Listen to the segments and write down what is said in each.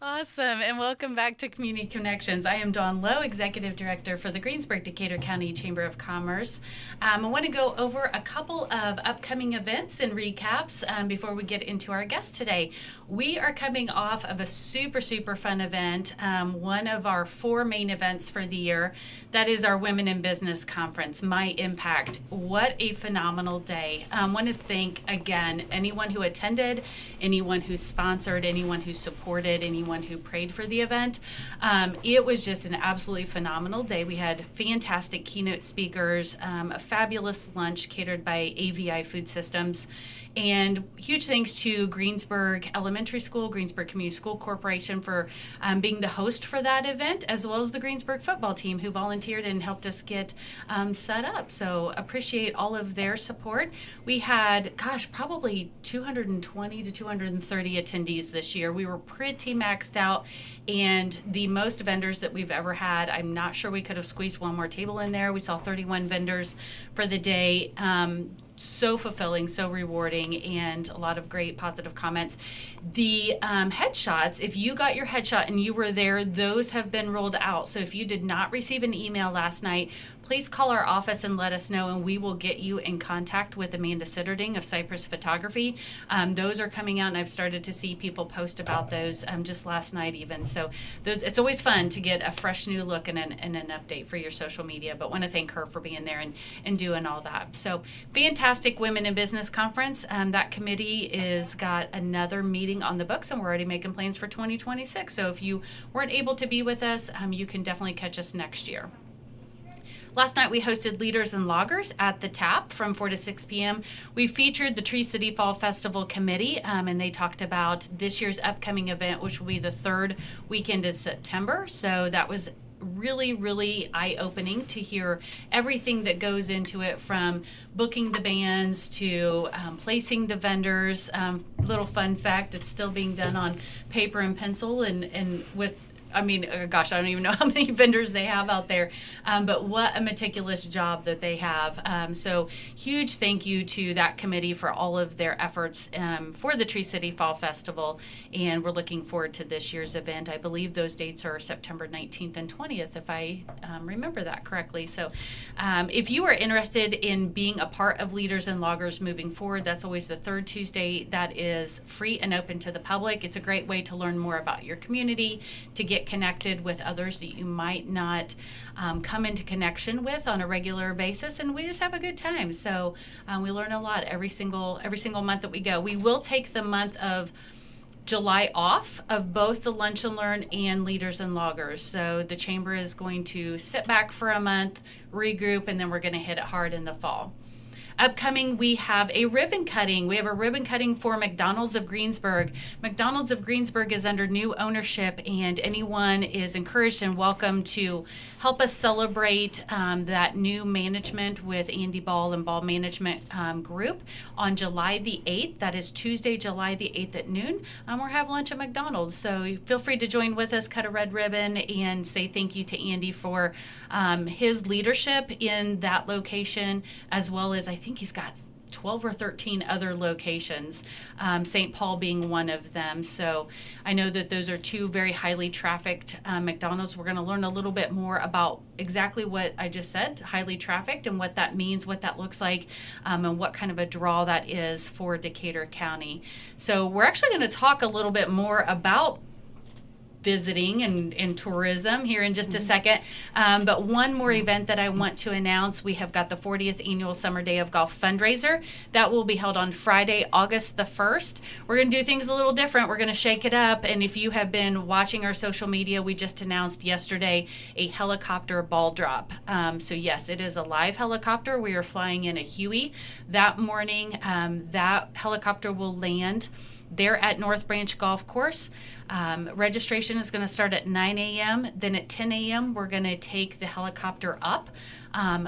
Awesome, and welcome back to Community Connections. I am Dawn Lowe, Executive Director for the Greensburg-Decatur County Chamber of Commerce. I want to go over a couple of upcoming events and recaps before we get into our guest today. We are coming off of a super fun event, one of our 4 main events for the year. That is our Women in Business Conference, My Impact. What a phenomenal day. I want to thank, again, anyone who attended, anyone who sponsored, anyone who supported, anyone who prayed for the event. It was just an absolutely phenomenal day. We had fantastic keynote speakers, a fabulous lunch catered by AVI Food Systems, and huge thanks to Greensburg Elementary School, Greensburg Community School Corporation for being the host for that event, as well as the Greensburg football team who volunteered and helped us get set up. So appreciate all of their support. We had, probably 220 to 230 attendees this year. We were pretty maxed out, and the most vendors that we've ever had. I'm not sure we could have squeezed one more table in there. We saw 31 vendors for the day. So fulfilling, so rewarding, and a lot of great positive comments. The headshots, if you got your headshot and you were there, those have been rolled out. So if you did not receive an email last night, please call our office and let us know, and we will get you in contact with Amanda Sitterding of Cypress Photography. Those are coming out, and I've started to see people post about those just last night even. So those, it's always fun to get a fresh new look and an update for your social media, but want to thank her for being there and doing all that. So fantastic Women in Business Conference. That committee is got another meeting on the books, and we're already making plans for 2026. So if you weren't able to be with us, you can definitely catch us next year. Last night we hosted Leaders and Loggers at the Tap from 4 to 6 p.m. We featured the Tree City Fall Festival Committee, and they talked about this year's upcoming event, which will be the 3rd weekend of September. So that was really eye-opening to hear everything that goes into it, from booking the bands to placing the vendors. Little fun fact, it's still being done on paper and pencil and with, I don't even know how many vendors they have out there, but what a meticulous job that they have. So huge thank you to that committee for all of their efforts for the Tree City Fall Festival, and we're looking forward to this year's event. I believe those dates are September 19th and 20th, if I remember that correctly. So if you are interested in being a part of Leaders and Loggers moving forward, that's always the 3rd Tuesday. That is free and open to the public. It's a great way to learn more about your community, to get connected with others that you might not come into connection with on a regular basis, and we just have a good time. So we learn a lot every single month that we go. We will take the month of July off of both the Lunch and Learn and Leaders and Loggers. So the chamber is going to sit back for a month, regroup, and then we're going to hit it hard in the fall. Upcoming, we have a ribbon cutting. We have a ribbon cutting for McDonald's of Greensburg. McDonald's of Greensburg is under new ownership, and anyone is encouraged and welcome to help us celebrate that new management with Andy Ball and Ball Management Group on July the 8th. That is Tuesday, July the 8th at noon. We're having lunch at McDonald's, so feel free to join with us, cut a red ribbon, and say thank you to Andy for his leadership in that location, as well as I think he's got 12 or 13 other locations, St. Paul being one of them. So I know that those are 2 very highly trafficked McDonald's. We're going to learn a little bit more about exactly what I just said, highly trafficked, and what that means, what that looks like, and what kind of a draw that is for Decatur County. So we're actually going to talk a little bit more about visiting and tourism here in just a second. But one more event that I want to announce, we have got the 40th Annual Summer Day of Golf fundraiser. That will be held on Friday, August the 1st. We're going to do things a little different. We're going to shake it up. And if you have been watching our social media, we just announced yesterday a helicopter ball drop. So yes, it is a live helicopter. We are flying in a Huey that morning. That helicopter will land there at North Branch Golf Course. Registration is going to start at 9 a.m. Then at 10 a.m., we're going to take the helicopter up,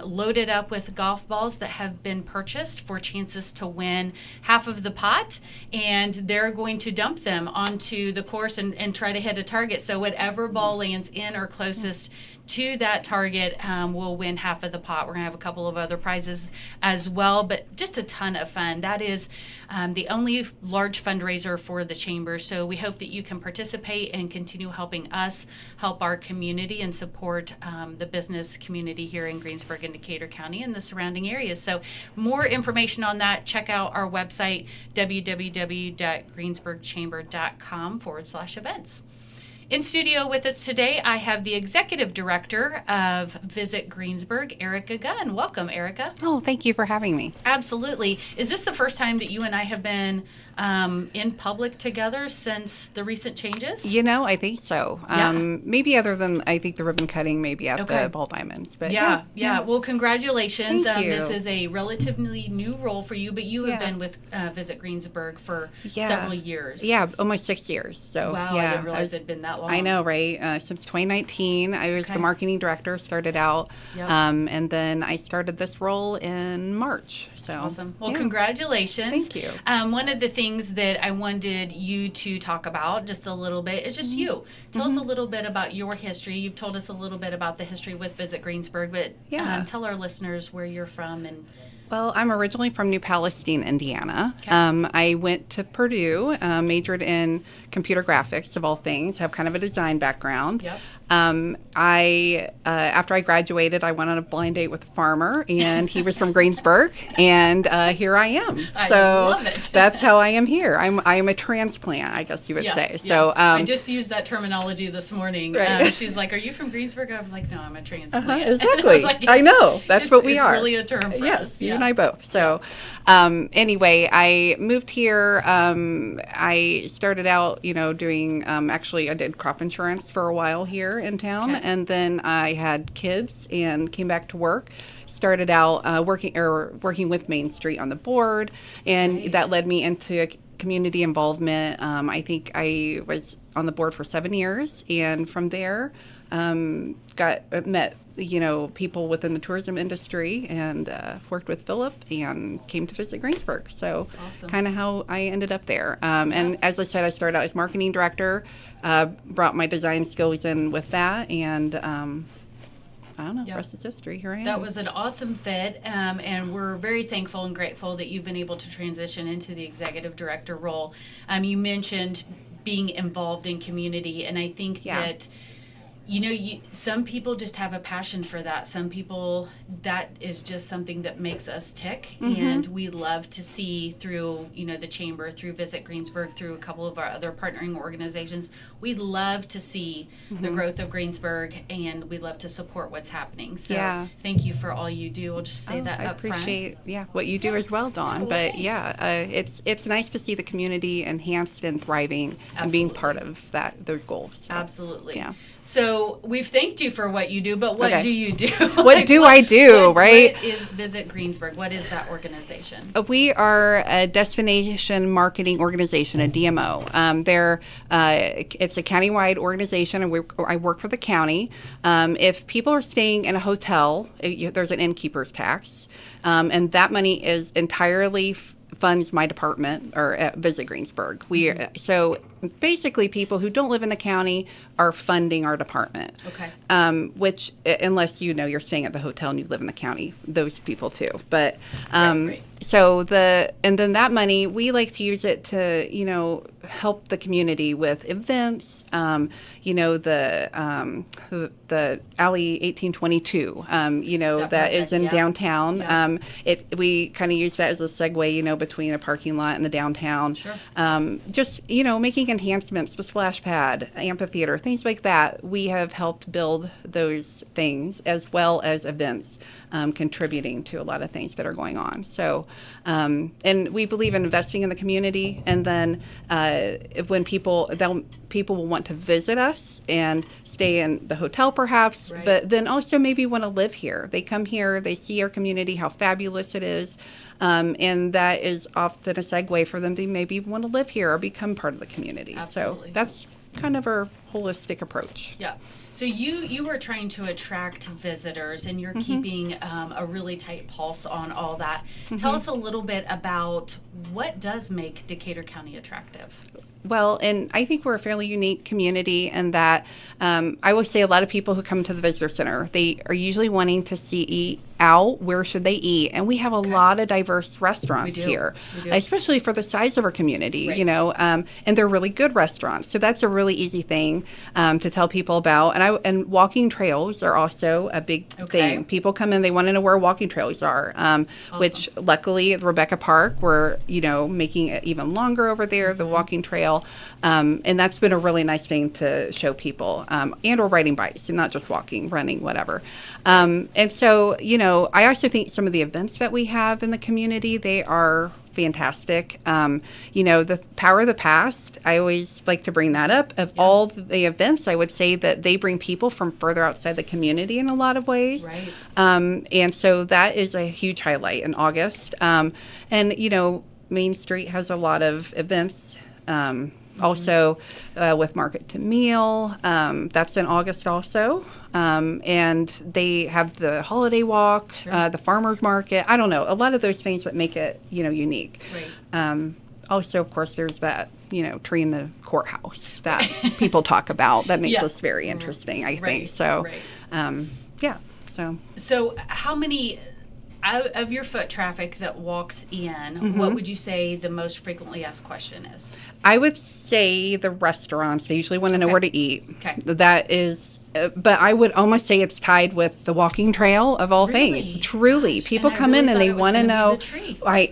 load it up with golf balls that have been purchased for chances to win half of the pot, and they're going to dump them onto the course and try to hit a target. So whatever ball lands in or closest to that target will win half of the pot. We're going to have a couple of other prizes as well, but just a ton of fun. That is the only large fundraiser fundraiser for the Chamber. So we hope that you can participate and continue helping us help our community and support the business community here in Greensburg and Decatur County and the surrounding areas. So more information on that, check out our website, www.greensburgchamber.com/events. In studio with us today, I have the Executive Director of Visit Greensburg, Erica Gunn. Welcome, Erica. Oh, thank you for having me. Absolutely. Is this the first time that you and I have been in public together since the recent changes? I think so. Maybe other than, I think, the ribbon cutting maybe at the Ball Diamonds. But yeah. Well, congratulations. Thank you. This is a relatively new role for you, but you have been with Visit Greensburg for several years. Yeah, almost 6 years. So, wow, I didn't realize it'd been that long. I know, right? Since 2019, I was the marketing director, started out, and then I started this role in March. So awesome. Well, congratulations. Thank you. One of the things that I wanted you to talk about just a little bit is just you. Tell us a little bit about your history. You've told us a little bit about the history with Visit Greensburg, but tell our listeners where you're from. Well, I'm originally from New Palestine, Indiana. Okay. I went to Purdue, majored in computer graphics, of all things, have kind of a design background. Yep. After I graduated, I went on a blind date with a farmer, and he was from Greensburg, and here I am. I love it. That's how I am here. I'm a transplant, I guess you would say. So I just used that terminology this morning. Right. She's like, "Are you from Greensburg?" I was like, "No, I'm a transplant." Exactly. I know. That's what we are. It's really a term for us. Yes, you and I both. So anyway, I moved here. I started out, doing, actually, I did crop insurance for a while here in town, and then I had kids and came back to work. Started out working with Main Street on the board, and that led me into community involvement. I think I was on the board for 7 years, and from there met people within the tourism industry, and worked with Philip and came to Visit Greensburg. So kind of how I ended up there. And as I said, I started out as marketing director, brought my design skills in with that, and I don't know, the rest is history. Here I am. That was an awesome fit, and we're very thankful and grateful that you've been able to transition into the executive director role. You mentioned being involved in community, and I think that some people just have a passion for that. Some people, that is just something that makes us tick. And we love to see through, the Chamber, through Visit Greensburg, through a couple of our other partnering organizations, we love to see the growth of Greensburg, and we love to support what's happening. So thank you for all you do. We'll just say that up front. I appreciate what you do as well, Dawn. But it's nice to see the community enhanced and thriving and being part of those goals. So, absolutely. Yeah. So we've thanked you for what you do, but what do you do? What do I do, right? What is Visit Greensburg? What is that organization? We are a destination marketing organization, a DMO. It's a countywide organization, and I work for the county. If people are staying in a hotel, there's an innkeeper's tax, and that money is entirely funds my department, or at Visit Greensburg. So basically, people who don't live in the county are funding our department. Okay. Which, unless you're staying at the hotel and you live in the county, those people too. But right. So and then that money, we like to use it to help the community with events. The Alley 1822. that is in downtown. Yeah. We kind of use that as a segue, between a parking lot and the downtown. Sure. Just making enhancements, the splash pad, amphitheater, things like that. We have helped build those things, as well as events, contributing to a lot of things that are going on. So, and we believe in investing in the community, and then when people will want to visit us and stay in the hotel perhaps, but then also maybe want to live here. They come here, they see our community, how fabulous it is, and that is often a segue for them to maybe want to live here or become part of the community. Absolutely. So that's kind of our holistic approach. Yeah. So you were trying to attract visitors, and you're keeping a really tight pulse on all that. Tell us a little bit about what does make Decatur County attractive. Well, and I think we're a fairly unique community in that I will say a lot of people who come to the visitor center, they are usually wanting to eat out. Where should they eat? And we have a lot of diverse restaurants here, especially for the size of our community, you know, and they're really good restaurants. So that's a really easy thing to tell people about. And walking trails are also a big thing. People come in, they want to know where walking trails are, which luckily at Rebecca Park, we're, you know, making it even longer over there, the walking trail. And that's been a really nice thing to show people, and or riding bikes and not just walking, running, whatever. And so, you know, I also think some of the events that we have in the community, they are fantastic. You know, the Power of the Past, I always like to bring that up. Of all the events, I would say that they bring people from further outside the community in a lot of ways. Right. And so that is a huge highlight in August. And, you know, Main Street has a lot of events. Also with Market to Meal, that's in August also. And they have the holiday walk, the farmer's market. I don't know, a lot of those things that make it, you know, unique. Right. Also, of course, there's that, you know, tree in the courthouse that people talk about that makes us very interesting, I think. So, yeah. So how many of your foot traffic that walks in, what would you say the most frequently asked question is? I would say the restaurants. They usually want to know where to eat. Okay. That is, but I would almost say it's tied with the walking trail of all things. Truly, people come in and they want to know.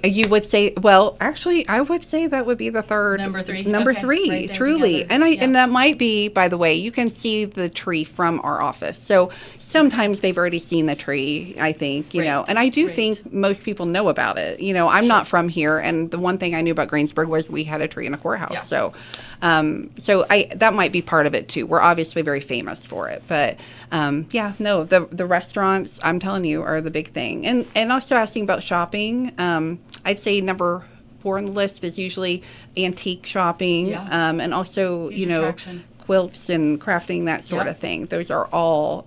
You would say, well, actually, I would say that would be the third. Number three. Number three, right, truly, together. And that might be, by the way, you can see the tree from our office. So sometimes they've already seen the tree. I think, you know, and I do think most people know about it. You know, I'm not from here, and the one thing I knew about Greensburg was we had a tree in a courthouse. So, that might be part of it too. We're obviously very famous for it, but the restaurants, I'm telling you, are the big thing. And also asking about shopping, I'd say number 4 on the list is usually antique shopping, and also huge attraction. Quilts and crafting, that sort of thing. Those are all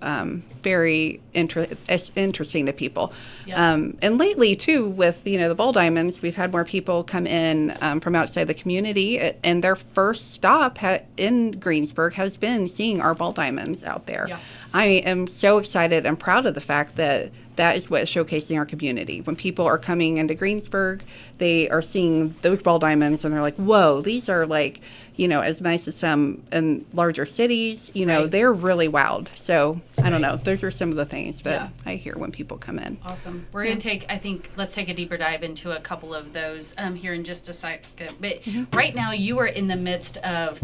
very interesting to people. And lately, too, with, you know, the ball diamonds, we've had more people come in from outside the community, and their first stop in Greensburg has been seeing our ball diamonds out there. I am so excited and proud of the fact that that is what is showcasing our community. When people are coming into Greensburg, they are seeing those ball diamonds, and they're like, whoa, these are like, you know, as nice as some in larger cities. You know, they're really wowed. So I don't know. Those are some of the things that I hear when people come in. Awesome. We're going to let's take a deeper dive into a couple of those here in just a second. But right now you are in the midst of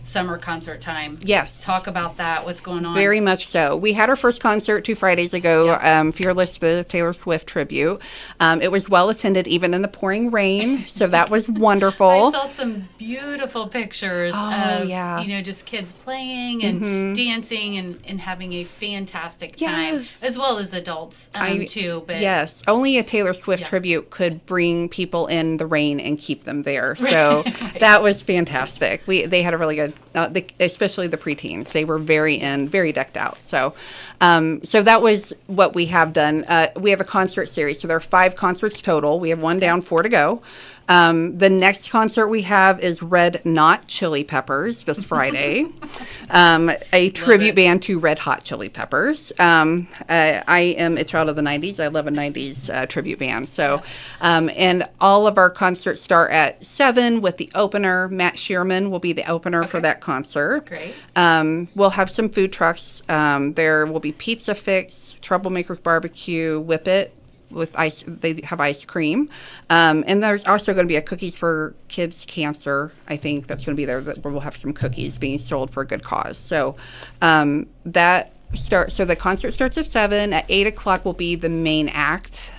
summer concert time. Yes. Talk about that. What's going on? Very much so. We had our first concert 2 Fridays ago, Fearless, the Taylor Swift tribute. It was well attended even in the pouring rain, so that was wonderful. I saw some beautiful pictures of, you know, just kids playing and dancing and having a fantastic time, as well as adults too. But yes, only a Taylor Swift tribute could bring people in the rain and keep them there. So that was fantastic. They had a really good, especially the preteens. They were very decked out. So that was what we have done. We have a concert series, so there are 5 concerts total. We have 1 down, 4 to go. The next concert we have is Red Not Chili Peppers this Friday, a tribute band to Red Hot Chili Peppers. I am a child of the 90s. I love a 90s tribute band. So, and all of our concerts start at 7 with the opener. Matt Shearman will be the opener for that concert. Great. We'll have some food trucks. There will be Pizza Fix, Troublemakers Barbecue, Whip It. With ice, they have ice cream, and there's also going to be a Cookies for Kids Cancer. I think that's going to be there. Where we'll have some cookies being sold for a good cause. So that So the concert starts at 7. At 8 o'clock will be the main act.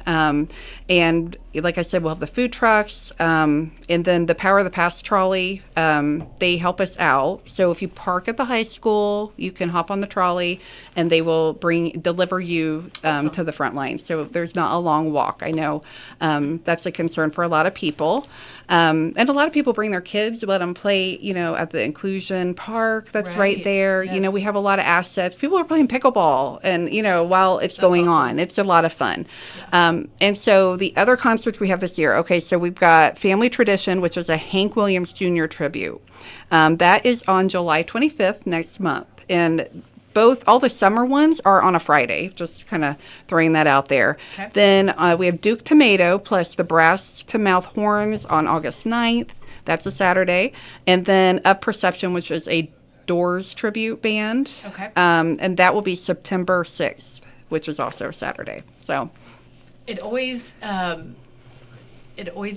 And like I said, we'll have the food trucks, and then the Power of the Past trolley. They help us out. So if you park at the high school, you can hop on the trolley, and they will deliver you to the front line. So there's not a long walk. I know that's a concern for a lot of people, and a lot of people bring their kids, let them play, at the inclusion park that's right there. Yes. We have a lot of assets. People are playing pickleball, and while it's going on, it's a lot of fun. Yeah. And so the other concerts we have this year, okay, so we've got Family Tradition, which is a Hank Williams Jr. tribute. That is on July 25th next month. And all the summer ones are on a Friday, just kind of throwing that out there. Okay. Then we have Duke Tomato plus the Brass to Mouth Horns on August 9th. That's a Saturday. And then Up Perception, which is a Doors tribute band. Okay. And that will be September 6th, which is also a Saturday. So it always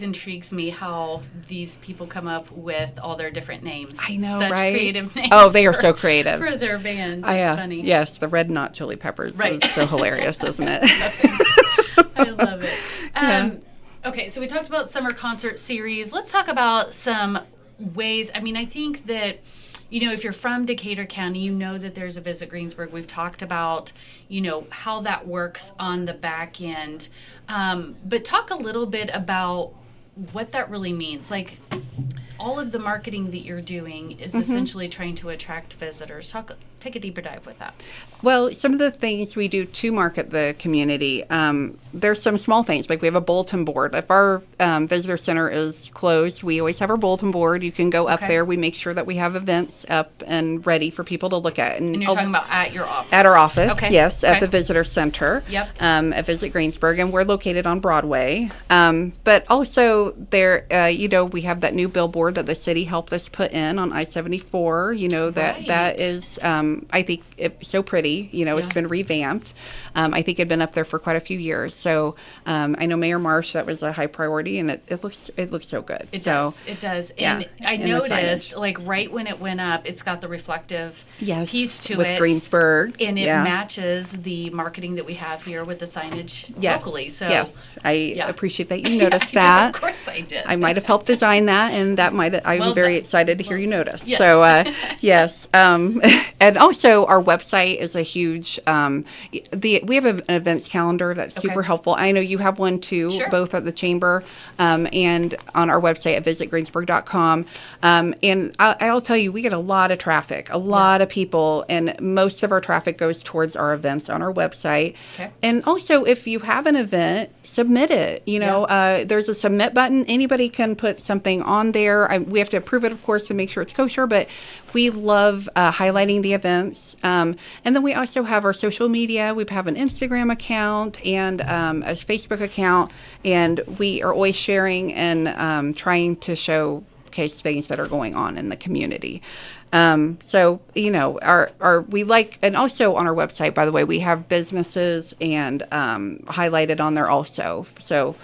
intrigues me how these people come up with all their different names. I know, Such right? creative names. Oh, they are so creative for their bands. It's funny. Yes, the Red Knot Chili Peppers Right. is so hilarious, isn't it? I love it. Okay, so we talked about summer concert series. Let's talk about some ways. I mean, I think that, if you're from Decatur County, you know that there's a Visit Greensburg. We've talked about, how that works on the back end. But talk a little bit about what that really means. Like, all of the marketing that you're doing is essentially trying to attract visitors. Take a deeper dive with that. Well, some of the things we do to market the community, there's some small things. Like we have a bulletin board. If our visitor center is closed, we always have our bulletin board. You can go up there. We make sure that we have events up and ready for people to look at. And you're talking about at your office? At our office, okay. Yes, at the visitor center. Yep. At Visit Greensburg, and we're located on Broadway. But also there, we have that new billboard that the city helped us put in on I-74. That is, I think, it's so pretty. It's been revamped. I think it'd been up there for quite a few years. So I know Mayor Marsh, that was a high priority, and it looks so good. It does. And I noticed, like, right when it went up, it's got the reflective piece to with it. Greensburg. And it matches the marketing that we have here with the signage locally. So yes, I appreciate that you noticed that. Of course I did. I might have helped design that, and I'm very excited to hear you notice. Yes. So, yes. And also, our website is a huge, we have an events calendar that's super helpful. I know you have one too, both at the Chamber and on our website at visitgreensburg.com. And I'll tell you, we get a lot of traffic, a lot of people, and most of our traffic goes towards our events on our website. Okay. And also, if you have an event, submit it. There's a submit button. Anybody can put something on there. We have to approve it, of course, to make sure it's kosher, but we love highlighting the events. And then we also have our social media. We have an Instagram account and a Facebook account, and we are always sharing and trying to showcase things that are going on in the community. So, we like, and also on our website, by the way, we have businesses and highlighted on there also. So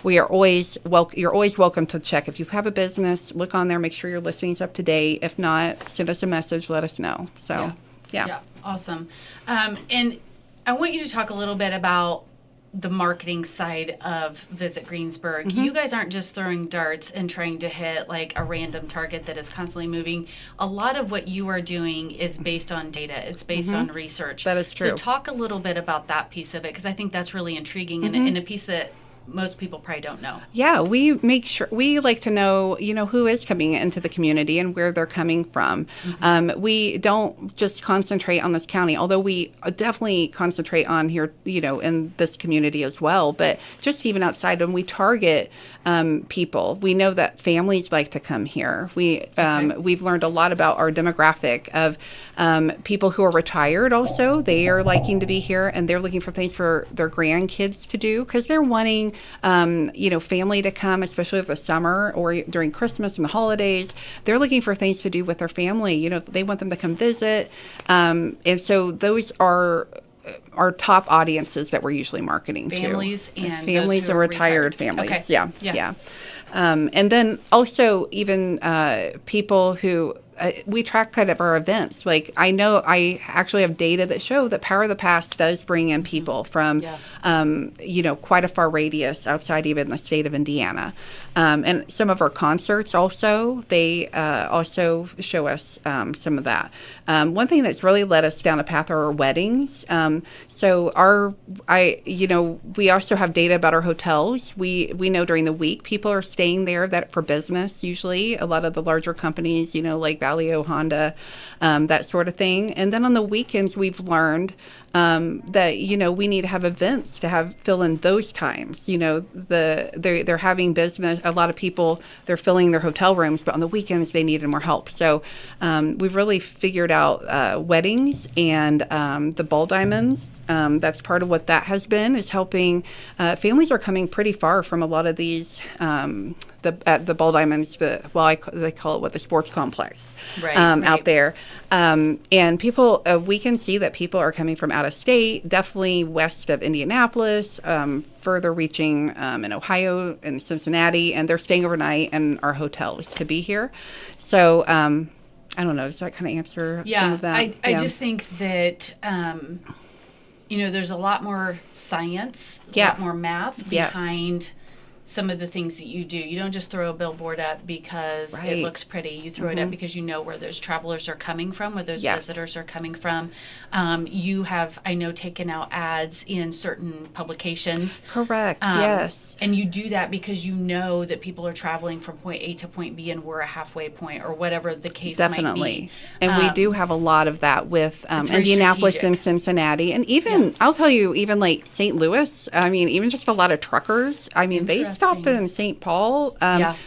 we are always you're always welcome to check. If you have a business, look on there, make sure your listing's up to date. If not, send us a message, let us know. So, yeah. Awesome. And I want you to talk a little bit about the marketing side of Visit Greensburg. You guys aren't just throwing darts and trying to hit like a random target that is constantly moving. A lot of what you are doing is based on data. It's based on research. That is true. So talk a little bit about that piece of it, because I think that's really intriguing and a piece that most people probably don't know. Yeah, we make sure, we like to know, who is coming into the community and where they're coming from. We don't just concentrate on this county, although we definitely concentrate on here, in this community as well. But just even outside, when we target people, we know that families like to come here. We've learned a lot about our demographic of people who are retired also. They are liking to be here, and they're looking for things for their grandkids to do, because they're wanting family to come, especially over the summer or during Christmas and the holidays. They're looking for things to do with their family. They want them to come visit. And so those are our top audiences that we're usually marketing families to. And families and retired families. Okay. Yeah. And then also even people who we track kind of our events. Like I know I actually have data that show that Power of the Past does bring in people from, quite a far radius outside even the state of Indiana. And some of our concerts also, they also show us some of that. One thing that's really led us down a path are our weddings. We also have data about our hotels. We know during the week people are staying there that for business usually. A lot of the larger companies, like Valeo, Honda, that sort of thing. And then on the weekends, we've learned that we need to have events to fill in those times. They're having business. A lot of people, they're filling their hotel rooms, but on the weekends they needed more help. So we've really figured out weddings and the ball diamonds. That's part of what that has been, is helping. Families are coming pretty far from a lot of these. The ball diamonds, they call it the sports complex, right. Out there, and people. We can see that people are coming from out of state, definitely west of Indianapolis, further reaching in Ohio and Cincinnati, and they're staying overnight in our hotels to be here. So I don't know. Does that kind of answer some of that? I just think that there's a lot more science, a lot more math behind some of the things that you do. You don't just throw a billboard up because it looks pretty. You throw it up because you know where those travelers are coming from, where those visitors are coming from. You have, I know, taken out ads in certain publications. Correct, yes. And you do that because you know that people are traveling from point A to point B and we're a halfway point, or whatever the case might be. And we do have a lot of that with Indianapolis and Cincinnati. And even, I'll tell you, even like St. Louis, even just a lot of truckers. They stop in St. Paul.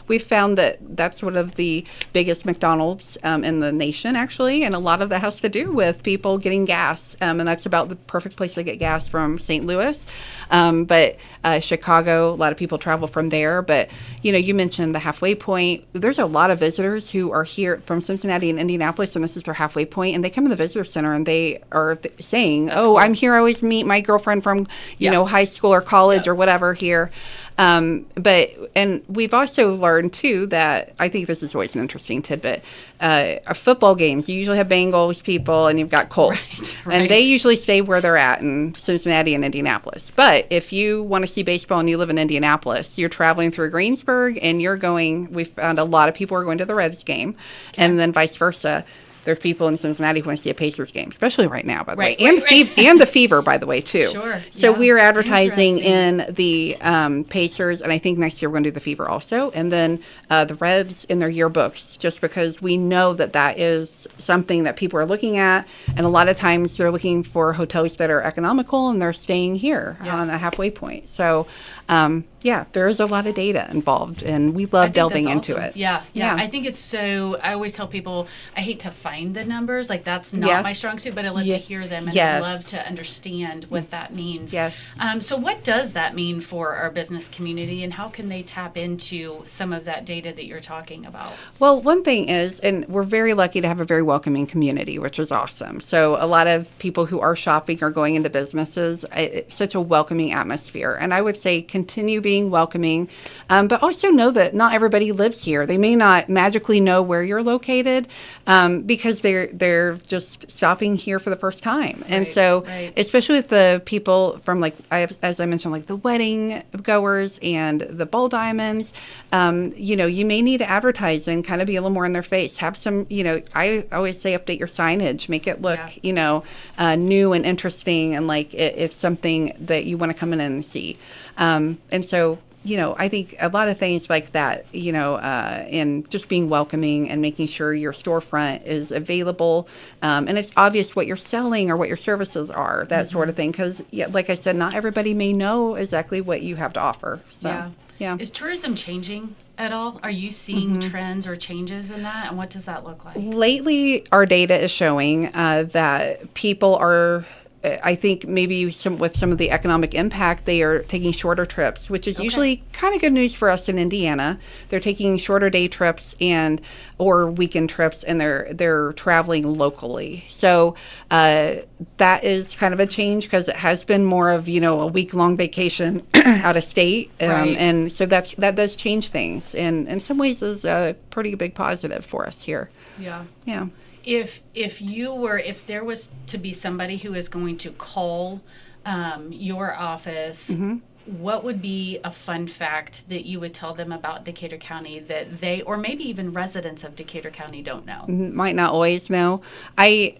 We've found that that's one of the biggest McDonald's in the nation, actually, and a lot of that has to do with people getting gas, and that's about the perfect place to get gas from St. Louis. But Chicago, a lot of people travel from there. But you mentioned the halfway point. There's a lot of visitors who are here from Cincinnati and Indianapolis, and this is their halfway point, and they come to the visitor center and they are saying, cool. I'm here. I always meet my girlfriend from high school or college or whatever here. And we've also learned too that, I think this is always an interesting tidbit, football games, you usually have Bengals people and you've got Colts, and they usually stay where they're at in Cincinnati and Indianapolis. But if you want to see baseball and you live in Indianapolis, you're traveling through Greensburg and we found a lot of people are going to the Reds game, and then vice versa. There's people in Cincinnati who want to see a Pacers game, especially right now, by the way. And the Fever, by the way, too. Sure. So we're advertising in the Pacers, and I think next year we're going to do the Fever also. And then the Reds in their yearbooks, just because we know that is something that people are looking at. And a lot of times they're looking for hotels that are economical, and they're staying here on a halfway point. So, there is a lot of data involved, and we love delving into it. Yeah. I think it's so, I always tell people, I hate to find the numbers, like that's not my strong suit, but I love to hear them, and I love to understand what that means. Yes. So what does that mean for our business community, and how can they tap into some of that data that you're talking about? Well, one thing is, and we're very lucky to have a very welcoming community, which is awesome. So a lot of people who are shopping or going into businesses, it's such a welcoming atmosphere. And I would say continue being welcoming, but also know that not everybody lives here. They may not magically know where you're located, because they're just stopping here for the first time. And especially with the people from, as I mentioned, like the wedding goers and the ball diamonds, you may need to advertise and kind of be a little more in their face. Have some, I always say update your signage, make it look, new and interesting, and like it's something that you want to come in and see. And so, I think a lot of things like that, and just being welcoming and making sure your storefront is available, and it's obvious what you're selling or what your services are, that sort of thing. Because, like I said, not everybody may know exactly what you have to offer. So, yeah. Is tourism changing at all? Are you seeing trends or changes in that? And what does that look like? Lately, our data is showing that people are, I think maybe with some of the economic impact, they are taking shorter trips, which is usually kind of good news for us in Indiana. They're taking shorter day trips or weekend trips, and they're traveling locally. So that is kind of a change, because it has been more of a week-long vacation out of state, and so that does change things, and in some ways is a pretty big positive for us here. Yeah. Yeah. If there was to be somebody who is going to call your office, what would be a fun fact that you would tell them about Decatur County that they, or maybe even residents of Decatur County, don't know? Might not always know. We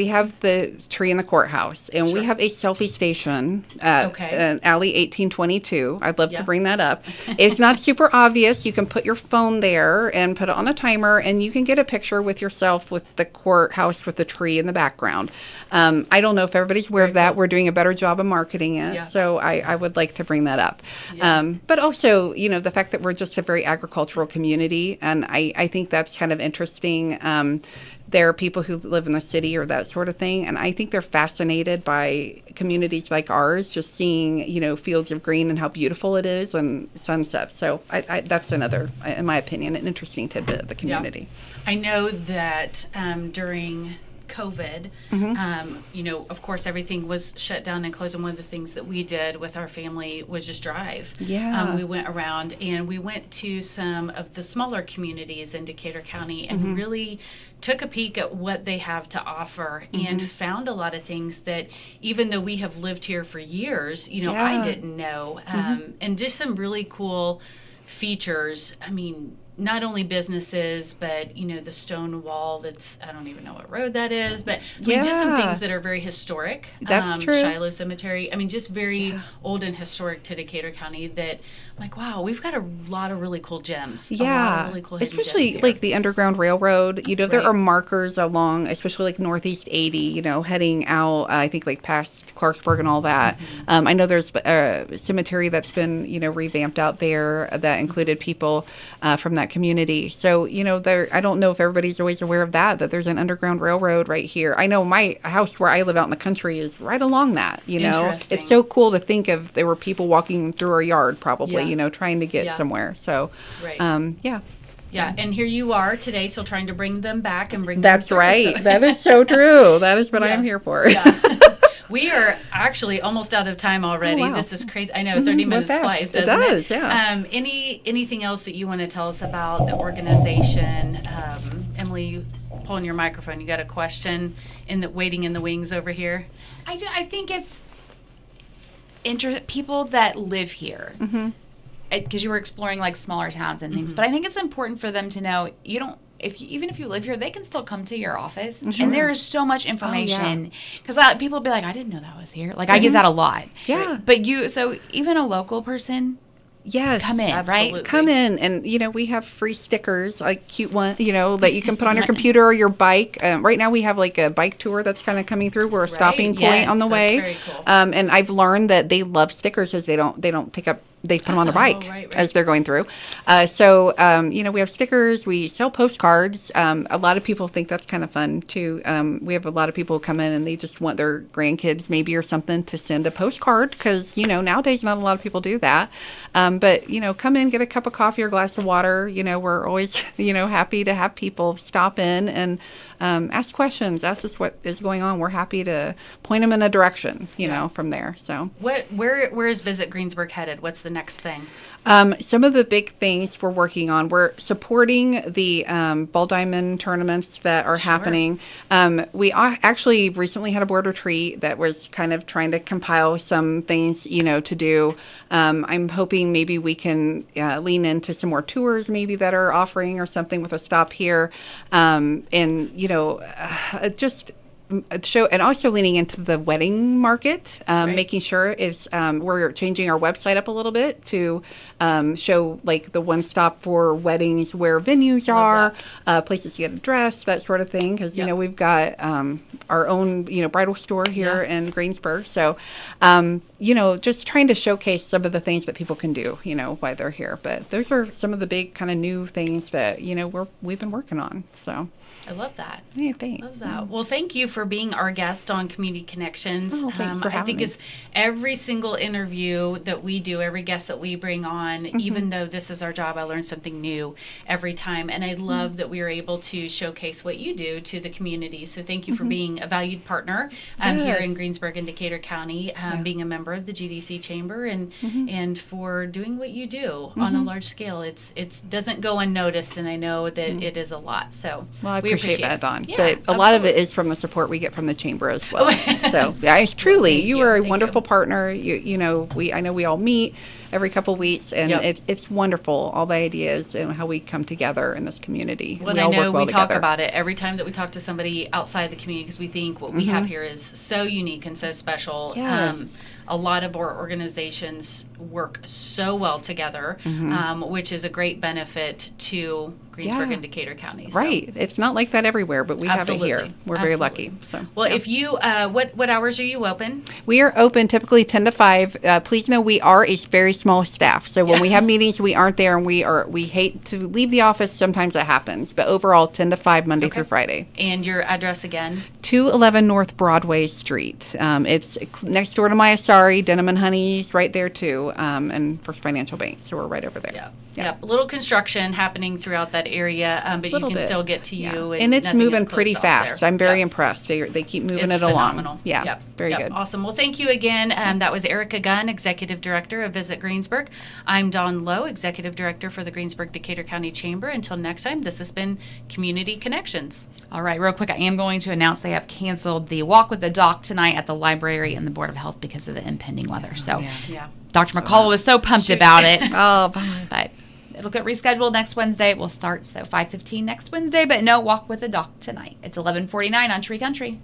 have the tree in the courthouse, and we Sure. have a selfie station at Okay. Alley 1822. I'd love Yeah. to bring that up. It's not super obvious. You can put your phone there and put it on a timer, and you can get a picture with yourself with the courthouse with the tree in the background. I don't know if everybody's aware of that. We're doing a better job of marketing it, Yeah. so I would like to bring that up. Yeah. But also, the fact that we're just a very agricultural community, and I think that's kind of interesting. There are people who live in the city or that sort of thing, and I think they're fascinated by communities like ours, just seeing, fields of green and how beautiful it is and sunsets. So that's another, in my opinion, an interesting tidbit of the community. I know that during COVID, of course, everything was shut down and closed. And one of the things that we did with our family was just drive. Yeah. We went around and we went to some of the smaller communities in Decatur County and really took a peek at what they have to offer and found a lot of things that, even though we have lived here for years, I didn't know. And just some really cool features. I mean, not only businesses, but, the stone wall that's, I don't even know what road that is, but just some things that are very historic. That's true. Shiloh Cemetery. I mean, just very old and historic to Decatur County that, I'm like, wow, we've got a lot of really cool gems. A lot of really cool hidden especially gems here. like the Underground Railroad. There Right. are markers along, especially like Northeast 80, heading out, I think like past Clarksburg and all that. I know there's a cemetery that's been, revamped out there that included people from that community. So, I don't know if everybody's always aware of that there's an Underground Railroad right here. I know my house where I live out in the country is right along that, Interesting. It's so cool to think of there were people walking through our yard probably, Yeah. trying to get Yeah. somewhere. So, Right. yeah. Yeah, and here you are today, still trying to bring them back and bring That's them through, right. so- That is so true. That is what Yeah. I'm here for. Yeah. We are actually almost out of time already. Oh, wow. This is crazy. I know 30 minutes fast. flies, It doesn't it? does, yeah. Anything else that you want to tell us about the organization? Emily, pulling your microphone. You got a question waiting in the wings over here? I think it's people that live here. Because you were exploring like smaller towns and things, but I think it's important for them to know even if you live here, they can still come to your office, and there is so much information. Because people will be like, I didn't know that was here. Like I get that a lot. Yeah. But so even a local person, Yes. come in, Absolutely. right? Come in, and we have free stickers, like cute one, that you can put on your computer or your bike. Right now we have like a bike tour that's kind of coming through. We're a stopping point Yes, on the that's way. very cool. And I've learned that they love stickers because they don't take up. They put them on their bike right. as they're going through. So we have stickers. We sell postcards. A lot of people think that's kind of fun too. We have a lot of people who come in and they just want their grandkids maybe or something to send a postcard because, nowadays not a lot of people do that. But, come in, get a cup of coffee or glass of water. We're always, happy to have people stop in and ask questions, ask us what is going on. We're happy to point them in a direction, from there. So Where is Visit Greensburg headed? What's the next thing? some of the big things we're working on, we're supporting the ball diamond tournaments that are happening. Actually recently had a board retreat that was kind of trying to compile some things, to do. I'm hoping maybe we can lean into some more tours maybe that are offering or something with a stop here. Just show, and also leaning into the wedding market, making sure we're changing our website up a little bit to show like the one stop for weddings, where venues are, places to get a dress, that sort of thing. Because we've got our own bridal store here in Greensburg, so just trying to showcase some of the things that people can do while they're here. But those are some of the big kind of new things that we've been working on. So. I love that. Yeah, thanks. Love that. Well, thank you for being our guest on Community Connections. Oh, thanks for I having think me. it's every single interview that we do, every guest that we bring on, even though this is our job, I learn something new every time. And I love that we are able to showcase what you do to the community. So thank you for being a valued partner here in Yes. Greensburg and Decatur County, being a member member of the GDC Chamber and for doing what you do on a large scale. It doesn't go unnoticed, and I know that it is a lot. So Well, I we appreciate that, Dawn. Yeah, But a lot of it absolutely. is from the support we get from the chamber as well. So, yeah, it's truly, Thank you you. are a Thank wonderful you. partner. I know we all meet every couple weeks, and Yep. it's wonderful, all the ideas and how we come together in this community. Well, we I all know work well we talk together. about it every time that we talk to somebody outside the community because we think what we have here is so unique and so special. Yes. A lot of our organizations work so well together, which is a great benefit to Greensburg Yeah. and Decatur County. So. Right. It's not like that everywhere, but we Absolutely. have it here. We're very Absolutely. lucky. So, Well, yeah. if you, what hours are you open? We are open typically 10 to 5. Please know we are a very small staff. So when we have meetings, we aren't there, and we hate to leave the office. Sometimes that happens. But overall, 10 to 5, Monday Okay. through Friday. And your address again? 211 North Broadway Street. It's next door to my Asari, Denim and Honey's right there too, and First Financial Bank. So we're right over there. Yeah. Yep. A little construction happening throughout that area, but you Little can bit. still get to you. And it's nothing is moving closed pretty off fast. there. I'm very Yep. impressed. They keep moving It's it along. phenomenal. Yeah, Yep. very Yep. good. Awesome. Well, thank you again. That was Erica Gunn, Executive Director of Visit Greensburg. I'm Dawn Lowe, Executive Director for the Greensburg-Decatur County Chamber. Until next time, this has been Community Connections. All right, real quick, I am going to announce they have canceled the Walk with the Doc tonight at the library and the Board of Health because of the impending weather. So Yeah. Dr. McCullough was so pumped about it. Oh, But it'll get rescheduled next Wednesday. We'll start, 5:15 next Wednesday. But no Walk with the Doc tonight. It's 11:49 on Tree Country.